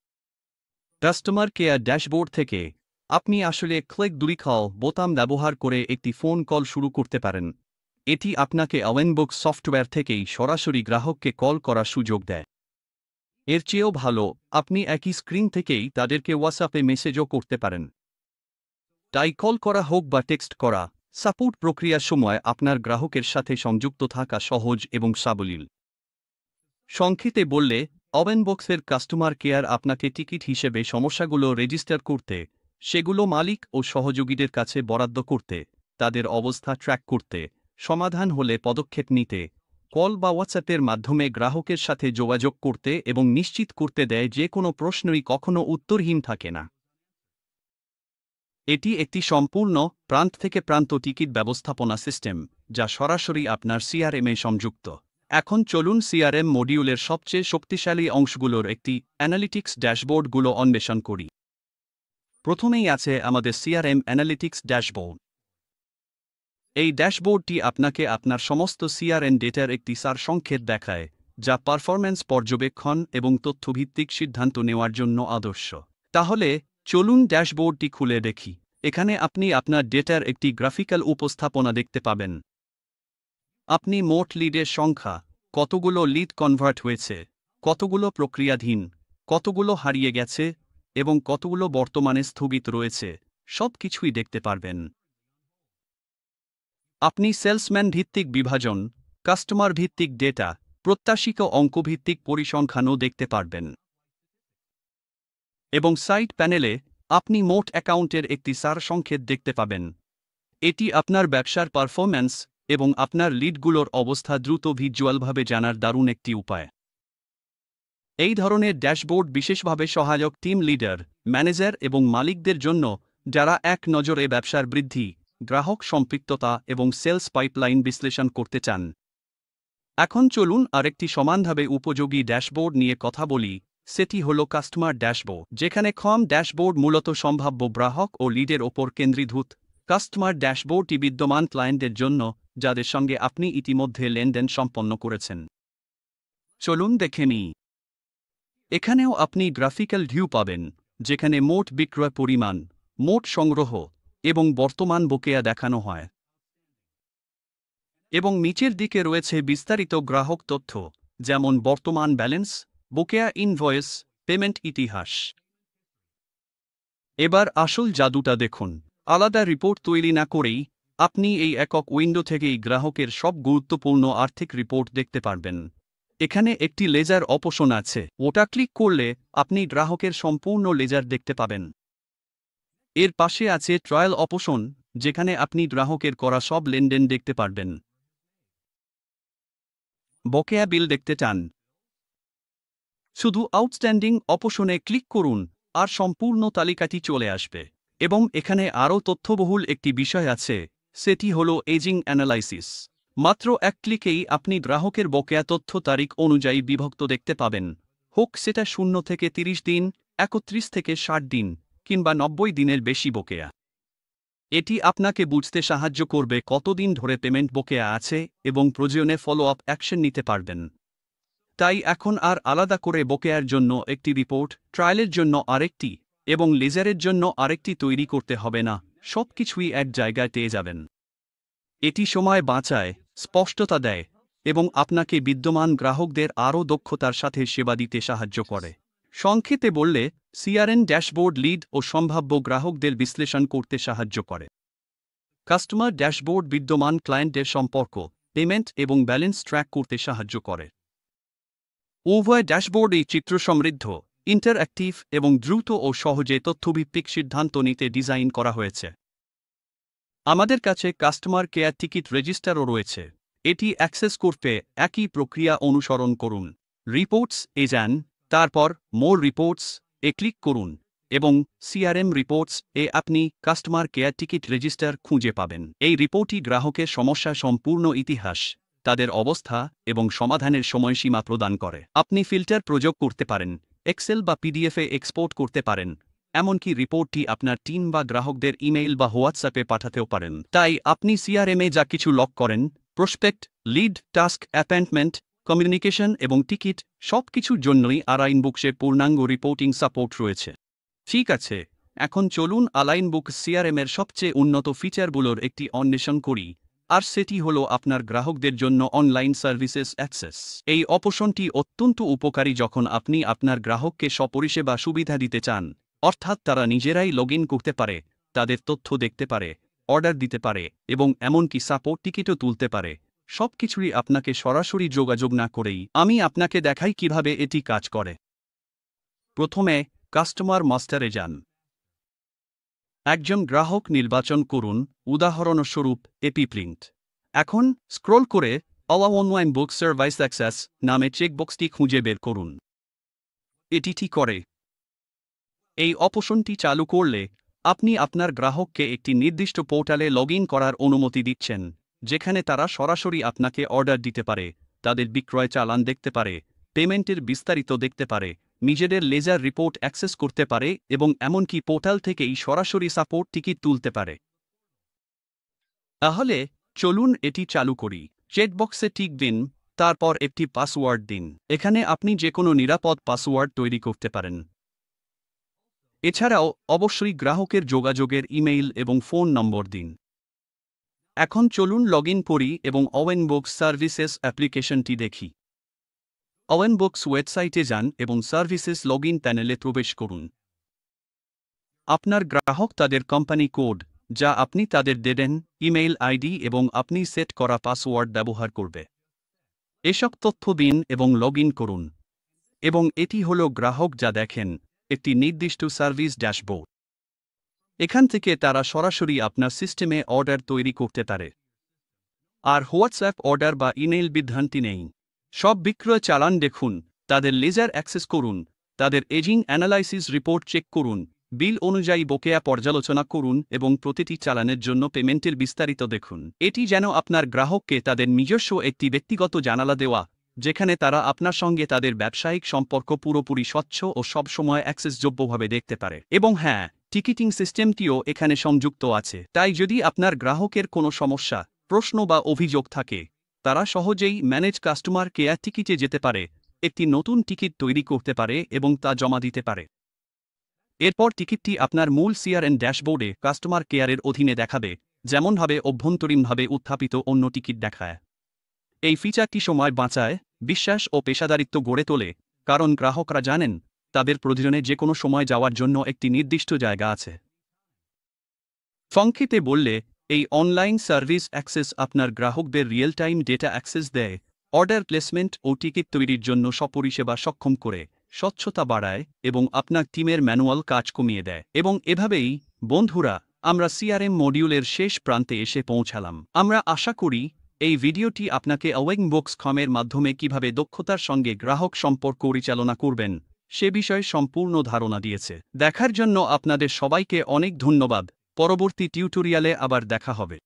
কাস্টমার কেয়ার ড্যাশবোর্ড থেকে আপনি আসলে ক্লিক দুইকল বোতাম ব্যবহার করে একটি ফোন কল শুরু করতে পারেন। এটি আপনাকে অওয়েনবুক সফটওয়্যার থেকেই সরাসরি গ্রাহককে কল করার সুযোগ দেয়। এর চেয়েও ভালো, আপনি একই স্ক্রিন থেকেই তাদেরকে হোয়াটসঅ্যাপে মেসেজও করতে পারেন। তাই কল করা হোক বা টেক্সট করা, সাপোর্ট প্রক্রিয়ার সময় আপনার গ্রাহকের সাথে সংযুক্ত থাকা সহজ এবং সাবলীল। সংক্ষেপে বললে, অওয়েনবক্সের কাস্টমার কেয়ার আপনাকে টিকিট হিসেবে সমস্যাগুলো রেজিস্টার করতে, সেগুলো মালিক ও সহযোগীদের কাছে বরাদ্দ করতে, তাদের অবস্থা ট্র্যাক করতে, সমাধান হলে পদক্ষেপ নিতে, কল বা হোয়াটসঅ্যাপের মাধ্যমে গ্রাহকের সাথে যোগাযোগ করতে এবং নিশ্চিত করতে দেয় যে কোনো প্রশ্নই কখনো উত্তরহীন থাকে না। এটি একটি সম্পূর্ণ প্রান্ত থেকে প্রান্ত টিকিট ব্যবস্থাপনা সিস্টেম যা সরাসরি আপনার সিআরএমে সংযুক্ত। এখন চলুন সিআরএম মডিউলের সবচেয়ে শক্তিশালী অংশগুলোর একটি অ্যানালিটিক্স ড্যাশবোর্ডগুলো অন্বেষণ করি। প্রথমেই আছে আমাদের সিআরএম অ্যানালিটিক্স ড্যাশবোর্ড। এই ড্যাশবোর্ডটি আপনাকে আপনার সমস্ত সিআরএম ডেটার একটি সারসংক্ষেপ দেখায়, যা পারফরম্যান্স পর্যবেক্ষণ এবং তথ্যভিত্তিক সিদ্ধান্ত নেওয়ার জন্য আদর্শ। তাহলে চলুন ড্যাশবোর্ডটি খুলে দেখি। এখানে আপনি আপনার ডেটার একটি গ্রাফিক্যাল উপস্থাপনা দেখতে পাবেন। আপনি মোট লিডের সংখ্যা, কতগুলো লিড কনভার্ট হয়েছে, কতগুলো প্রক্রিয়াধীন, কতগুলো হারিয়ে গেছে এবং কতগুলো বর্তমানে স্থগিত রয়েছে, সব কিছুই দেখতে পারবেন। আপনি সেলসম্যান ভিত্তিক বিভাজন, কাস্টমার ভিত্তিক ডেটা, প্রত্যাশিত অঙ্কভিত্তিক পরিসংখ্যানও দেখতে পারবেন। এবং সাইট প্যানেলে আপনি মোট অ্যাকাউন্টের একটি সারসংক্ষেপ দেখতে পাবেন। এটি আপনার ব্যবসার পারফরম্যান্স এবং আপনার লিডগুলোর অবস্থা দ্রুত ভিজুয়ালভাবে জানার দারুণ একটি উপায়। এই ধরনের ড্যাশবোর্ড বিশেষভাবে সহায়ক টিম লিডার, ম্যানেজার এবং মালিকদের জন্য, যারা এক নজরে ব্যবসার বৃদ্ধি, গ্রাহক সম্পৃক্ততা এবং সেলস পাইপলাইন বিশ্লেষণ করতে চান। এখন চলুন আরেকটি সমানভাবে উপযোগী ড্যাশবোর্ড নিয়ে কথা বলি, সেটি হল কাস্টমার ড্যাশবোর্ড। যেখানে ড্যাশবোর্ড মূলত সম্ভাব্য গ্রাহক ও লিডের ওপর কেন্দ্রীভূত। কাস্টমার ড্যাশবোর্ডটি বিদ্যমান ক্লায়েন্টদের জন্য, যাদের সঙ্গে আপনি ইতিমধ্যে লেনদেন সম্পন্ন করেছেন। চলুন দেখে নিই। এখানেও আপনি গ্রাফিক্যাল ভিউ পাবেন, যেখানে মোট বিক্রয় পরিমাণ, মোট সংগ্রহ এবং বর্তমান বকেয়া দেখানো হয়। এবং নিচের দিকে রয়েছে বিস্তারিত গ্রাহক তথ্য, যেমন বর্তমান ব্যালেন্স, বকেয়া ইনভয়েস, পেমেন্ট ইতিহাস। এবার আসল জাদুটা দেখুন। আলাদা রিপোর্ট তৈরি না করেই আপনি এই একক উইন্ডো থেকেই গ্রাহকের সব গুরুত্বপূর্ণ আর্থিক রিপোর্ট দেখতে পারবেন। এখানে একটি লেজার অপশন আছে, ওটা ক্লিক করলে আপনি গ্রাহকের সম্পূর্ণ লেজার দেখতে পাবেন। এর পাশে আছে ট্রায়াল অপশন, যেখানে আপনি গ্রাহকের করা সব লেনদেন দেখতে পারবেন। বকেয়া বিল দেখতে চান? শুধু আউটস্ট্যান্ডিং অপশনে ক্লিক করুন আর সম্পূর্ণ তালিকাটি চলে আসবে। এবং এখানে আরও তথ্যবহুল একটি বিষয় আছে, সেটি হল এজিং অ্যানালাইসিস। মাত্র এক ক্লিকেই আপনি গ্রাহকের বকেয়া তথ্য তারিখ অনুযায়ী বিভক্ত দেখতে পাবেন, হোক সেটা 0 থেকে 30 দিন, 31 থেকে 60 দিন, কিংবা 90 দিনের বেশি বকেয়া। এটি আপনাকে বুঝতে সাহায্য করবে কতদিন ধরে পেমেন্ট বকেয়া আছে এবং প্রয়োজনে ফলো আপ অ্যাকশন নিতে পারবেন। তাই এখন আর আলাদা করে বকেয়ার জন্য একটি রিপোর্ট, ট্রায়ালের জন্য আরেকটি এবং লেজারের জন্য আরেকটি তৈরি করতে হবে না, সবকিছুই এক জায়গায় পেয়ে যাবেন। এটি সময় বাঁচায়, স্পষ্টতা দেয় এবং আপনাকে বিদ্যমান গ্রাহকদের আরও দক্ষতার সাথে সেবা দিতে সাহায্য করে। সংক্ষেপে বললে, সিআরএম ড্যাশবোর্ড লিড ও সম্ভাব্য গ্রাহকদের বিশ্লেষণ করতে সাহায্য করে। কাস্টমার ড্যাশবোর্ড বিদ্যমান ক্লায়েন্টের সম্পর্ক, পেমেন্ট এবং ব্যালেন্স ট্র্যাক করতে সাহায্য করে। উভয় ড্যাশবোর্ডই চিত্র সমৃদ্ধ, ইন্টারঅ্যাক্টিভ এবং দ্রুত ও সহজে তথ্যভিত্তিক সিদ্ধান্ত নিতে ডিজাইন করা হয়েছে। আমাদের কাছে কাস্টমার কেয়ার টিকিট রেজিস্টারও রয়েছে। এটি অ্যাক্সেস করতে একই প্রক্রিয়া অনুসরণ করুন। রিপোর্টস এ যান, তারপর মোর রিপোর্টস এ ক্লিক করুন এবং সিআরএম রিপোর্টস এ আপনি কাস্টমার কেয়ার টিকিট রেজিস্টার খুঁজে পাবেন। এই রিপোর্টই গ্রাহকের সমস্যার সম্পূর্ণ ইতিহাস, তাদের অবস্থা এবং সমাধানের সময়সীমা প্রদান করে। আপনি ফিল্টার প্রয়োগ করতে পারেন, এক্সেল বা পিডিএফে এক্সপোর্ট করতে পারেন, এমনকি রিপোর্টটি আপনার টিম বা গ্রাহকদের ইমেইল বা হোয়াটসঅ্যাপে পাঠাতেও পারেন। তাই আপনি সিআরএমে যা কিছু লক করেন, prospect, lead, task, appointment, communication এবং টিকিট, সবকিছুর জন্যই আলাইনবুকসে পূর্ণাঙ্গ রিপোর্টিং সাপোর্ট রয়েছে। ঠিক আছে, এখন চলুন আলাইনবুক সিআরএমের সবচেয়ে উন্নত ফিচারগুলোর একটি অন্বেষণ করি, আর সেটি হল আপনার গ্রাহকদের জন্য অনলাইন সার্ভিসেস অ্যাক্সেস। এই অপশনটি অত্যন্ত উপকারী যখন আপনি আপনার গ্রাহককে সপরিষেবা সুবিধা দিতে চান, অর্থাৎ তারা নিজেরাই লগ ইন করতে পারে, তাদের তথ্য দেখতে পারে, অর্ডার দিতে পারে এবং এমনকি সাপোর্ট টিকিটও তুলতে পারে। সবকিছুই আপনাকে সরাসরি যোগাযোগ না করেই। আমি আপনাকে দেখাই কিভাবে এটি কাজ করে। প্রথমে কাস্টমার মাস্টারে যান। একজন গ্রাহক নির্বাচন করুন, উদাহরণস্বরূপ এপিপ্রিন্ট। এখন স্ক্রল করে allow online book service access নামে চেকবক্সটি খুঁজে বের করুন। এটি ঠিক করে। এই অপশনটি চালু করলে আপনি আপনার গ্রাহককে একটি নির্দিষ্ট পোর্টালে লগ ইন করার অনুমতি দিচ্ছেন, যেখানে তারা সরাসরি আপনাকে অর্ডার দিতে পারে, তাদের বিক্রয় চালান দেখতে পারে, পেমেন্টের বিস্তারিত দেখতে পারে, নিজেদের লেজার রিপোর্ট অ্যাক্সেস করতে পারে এবং এমনকি পোর্টাল থেকেই সরাসরি সাপোর্ট টিকিট তুলতে পারে। তাহলে চলুন এটি চালু করি। চেকবক্সে টিক দিন, তারপর একটি পাসওয়ার্ড দিন। এখানে আপনি যে কোনো নিরাপদ পাসওয়ার্ড তৈরি করতে পারেন। এছাড়াও অবশ্যই গ্রাহকের যোগাযোগের ইমেইল এবং ফোন নম্বর দিন। এখন চলুন লগ ইন করি এবং ওয়েনবুকস সার্ভিসেস অ্যাপ্লিকেশনটি দেখি। ওয়েনবুকস ওয়েবসাইটে যান এবং সার্ভিসেস লগ ইন প্যানেলে প্রবেশ করুন। আপনার গ্রাহক তাদের কোম্পানি কোড, যা আপনি তাদের দেবেন, ইমেইল আইডি এবং আপনি সেট করা পাসওয়ার্ড ব্যবহার করবে। এসব তথ্য দিন এবং লগ ইন করুন। এবং এটি হল গ্রাহক যা দেখেন, একটি নির্দিষ্ট সার্ভিস ড্যাশবোর্ড। এখান থেকে তারা সরাসরি আপনার সিস্টেমে অর্ডার তৈরি করতে পারে। আর হোয়াটসঅ্যাপ অর্ডার বা ইমেইল বিভ্রান্তি নেই। সব বিক্রয় চালান দেখুন, তাদের লেজার অ্যাক্সেস করুন, তাদের এজিং অ্যানালাইসিস রিপোর্ট চেক করুন, বিল অনুযায়ী বকেয়া পর্যালোচনা করুন এবং প্রতিটি চালানের জন্য পেমেন্টের বিস্তারিত দেখুন। এটি যেন আপনার গ্রাহককে তাদের নিজস্ব একটি ব্যক্তিগত জানালা দেওয়া, যেখানে তারা আপনার সঙ্গে তাদের ব্যবসায়িক সম্পর্ক পুরোপুরি স্বচ্ছ ও সবসময় অ্যাক্সেসযোগ্যভাবে দেখতে পারে। এবং হ্যাঁ, টিকিটিং সিস্টেমটিও এখানে সংযুক্ত আছে। তাই যদি আপনার গ্রাহকের কোনো সমস্যা, প্রশ্ন বা অভিযোগ থাকে, তারা সহজেই ম্যানেজ কাস্টমার কেয়ার টিকিটে যেতে পারে, একটি নতুন টিকিট তৈরি করতে পারে এবং তা জমা দিতে পারে। এরপর টিকিটটি আপনার মূল সিআরএম ড্যাশবোর্ডে কাস্টমার কেয়ারের অধীনে দেখাবে, যেমনভাবে অভ্যন্তরীণভাবে উত্থাপিত অন্য টিকিট দেখায়। এই ফিচারটি সময় বাঁচায়, বিশ্বাস ও পেশাদারিত্ব গড়ে তোলে, কারণ গ্রাহকরা জানেন তাদের প্রয়োজনে যে কোনো সময় যাওয়ার জন্য একটি নির্দিষ্ট জায়গা আছে। সংক্ষেপে বললে, এই অনলাইন সার্ভিস অ্যাক্সেস আপনার গ্রাহকদের রিয়েল টাইম ডেটা অ্যাক্সেস দেয়, অর্ডার প্লেসমেন্ট ও টিকিট তৈরির জন্য সপরিষেবা সক্ষম করে, স্বচ্ছতা বাড়ায় এবং আপনার টিমের ম্যানুয়াল কাজ কমিয়ে দেয়। এবং এভাবেই, বন্ধুরা, আমরা সিআরএম মডিউলের শেষ প্রান্তে এসে পৌঁছালাম। আমরা আশা করি এই ভিডিওটি আপনাকে awingbox.com-এর মাধ্যমে কিভাবে দক্ষতার সঙ্গে গ্রাহক সম্পর্ক পরিচালনা করবেন সে বিষয়ে সম্পূর্ণ ধারণা দিয়েছে। দেখার জন্য আপনাদের সবাইকে অনেক ধন্যবাদ। পরবর্তী টিউটোরিয়ালে আবার দেখা হবে।